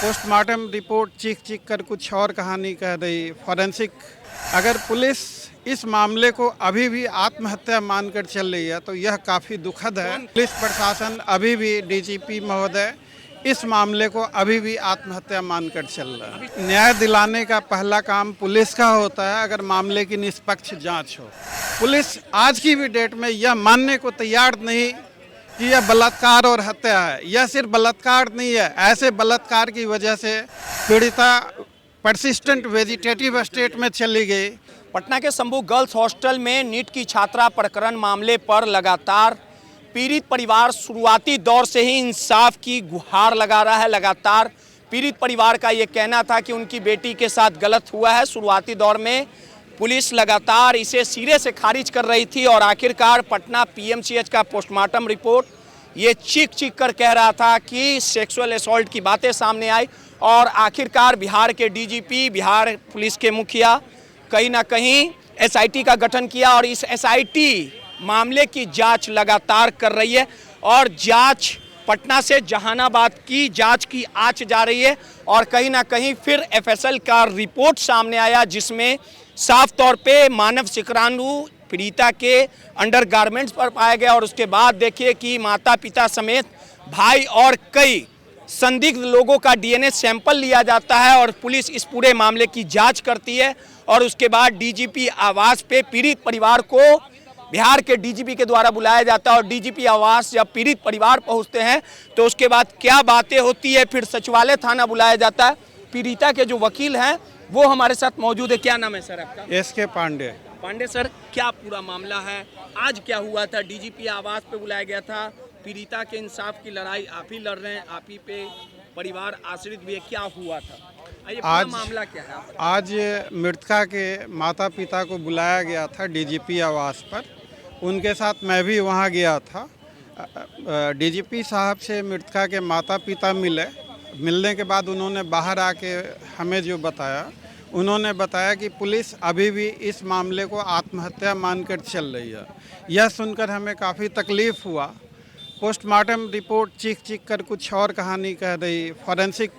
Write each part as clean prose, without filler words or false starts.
Postmortem report चीख चीख कर कुछ और कहानी कह रही। फॉरेंसिक अगर पुलिस इस मामले को अभी भी आत्महत्या मानकर चल रही है तो यह काफ़ी दुखद है। पुलिस प्रशासन अभी भी डीजीपी महोदय इस मामले को अभी भी आत्महत्या मानकर चल रहा है। न्याय दिलाने का पहला काम पुलिस का होता है अगर मामले की निष्पक्ष जांच हो। पुलिस आज की भी डेट में यह मानने को तैयार नहीं कि यह बलात्कार और हत्या है। यह सिर्फ बलात्कार नहीं है, ऐसे बलात्कार की वजह से पीड़िता परसिस्टेंट वेजिटेटिव स्टेट में चली गई। पटना के शंभू गर्ल्स हॉस्टल में नीट की छात्रा प्रकरण मामले पर लगातार पीड़ित परिवार शुरुआती दौर से ही इंसाफ की गुहार लगा रहा है। लगातार पीड़ित परिवार का ये कहना था कि उनकी बेटी के साथ गलत हुआ है। शुरुआती दौर में पुलिस लगातार इसे सिरे से खारिज कर रही थी और आखिरकार पटना पीएमसीएच का पोस्टमार्टम रिपोर्ट ये चीख चीख कर कह रहा था कि सेक्सुअल असॉल्ट की बातें सामने आई और आखिरकार बिहार के डीजीपी, बिहार पुलिस के मुखिया कहीं ना कहीं एसआईटी का गठन किया और इस एसआईटी मामले की जांच लगातार कर रही है और जांच पटना से जहानाबाद की जांच की आंच जा रही है और कहीं ना कहीं फिर एफएसएल का रिपोर्ट सामने आया जिसमें साफ तौर पे मानव शुक्राणु पीड़िता के अंडरगारमेंट्स पर पाया गया और उसके बाद देखिए कि माता पिता समेत भाई और कई संदिग्ध लोगों का डीएनए सैंपल लिया जाता है और पुलिस इस पूरे मामले की जांच करती है और उसके बाद डीजीपी आवास पे पीड़ित परिवार को बिहार के डीजीपी के द्वारा बुलाया जाता है और डीजीपी आवास जब पीड़ित परिवार पहुंचते हैं तो उसके बाद क्या बातें होती है, फिर सचिवालय थाना बुलाया जाता है। पीड़िता के जो वकील हैं वो हमारे साथ मौजूद है। क्या नाम है सर आपका? एसके पांडे। पांडे सर, क्या पूरा मामला है? आज क्या हुआ था? डीजीपी आवास पे बुलाया गया था, पीड़िता के इंसाफ की लड़ाई आप ही लड़ रहे हैं, आप ही पे परिवार आश्रित भी है, क्या हुआ था? आज मामला क्या है? आज मृतका के माता पिता को बुलाया गया था डीजीपी आवास पर। उनके साथ मैं भी वहां गया था। डीजीपी साहब से मृतका के माता पिता मिलने के बाद उन्होंने बाहर आके हमें जो बताया, उन्होंने बताया कि पुलिस अभी भी इस मामले को आत्महत्या मानकर चल रही है। यह सुनकर हमें काफ़ी तकलीफ़ हुआ। पोस्टमार्टम रिपोर्ट चीख चीख कर कुछ और कहानी कह रही। फॉरेंसिक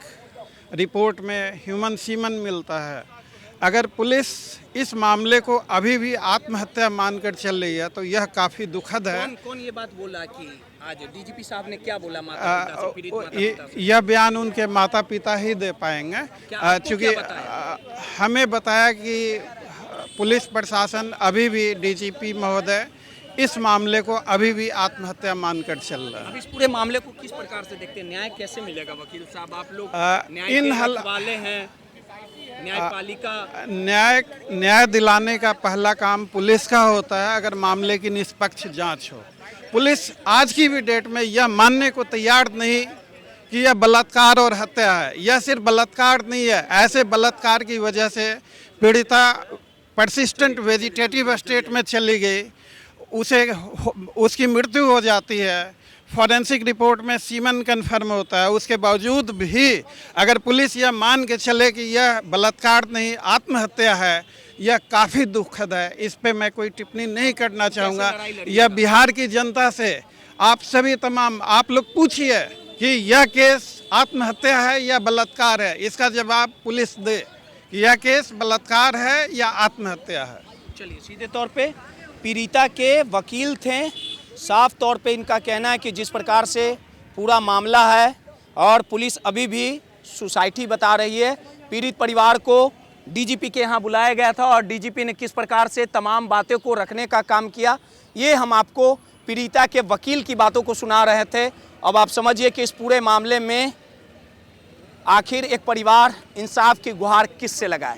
रिपोर्ट में ह्यूमन सीमन मिलता है। अगर पुलिस इस मामले को अभी भी आत्महत्या मानकर चल रही है तो यह काफ़ी दुखद है। कौन ये बात बोला कि आज डीजीपी साहब ने क्या बोला माता पिता से, पीड़ित माता पिता से? यह बयान उनके माता पिता ही दे पाएंगे क्योंकि हमें बताया कि पुलिस प्रशासन अभी भी डीजीपी महोदय इस मामले को अभी भी आत्महत्या मानकर चल रहा है। अब इस पूरे मामले को किस प्रकार से देखते हैं? न्याय कैसे मिलेगा वकील साहब? आप लोग वाले हैं, न्यायपालिका न्याय दिलाने का पहला काम पुलिस का होता है अगर मामले की निष्पक्ष जांच हो। पुलिस आज की भी डेट में यह मानने को तैयार नहीं कि यह बलात्कार और हत्या है। यह सिर्फ बलात्कार नहीं है, ऐसे बलात्कार की वजह से पीड़िता परसिस्टेंट वेजिटेटिव स्टेट में चली गई, उसकी मृत्यु हो जाती है। फॉरेंसिक रिपोर्ट में सीमन कन्फर्म होता है। उसके बावजूद भी अगर पुलिस यह मान के चले कि यह बलात्कार नहीं आत्महत्या है, यह काफ़ी दुखद है। इस पे मैं कोई टिप्पणी नहीं करना चाहूँगा। यह बिहार की जनता से आप सभी तमाम आप लोग पूछिए कि यह केस आत्महत्या है या बलात्कार है। इसका जवाब पुलिस दे कि यह केस बलात्कार है या आत्महत्या है। चलिए, सीधे तौर पे पीड़िता के वकील थे। साफ तौर पे इनका कहना है कि जिस प्रकार से पूरा मामला है और पुलिस अभी भी सोसाइटी बता रही है, पीड़ित परिवार को डीजीपी के यहाँ बुलाया गया था और डीजीपी ने किस प्रकार से तमाम बातों को रखने का काम किया, ये हम आपको पीड़िता के वकील की बातों को सुना रहे थे। अब आप समझिए कि इस पूरे मामले में आखिर एक परिवार इंसाफ की गुहार किससे लगाए।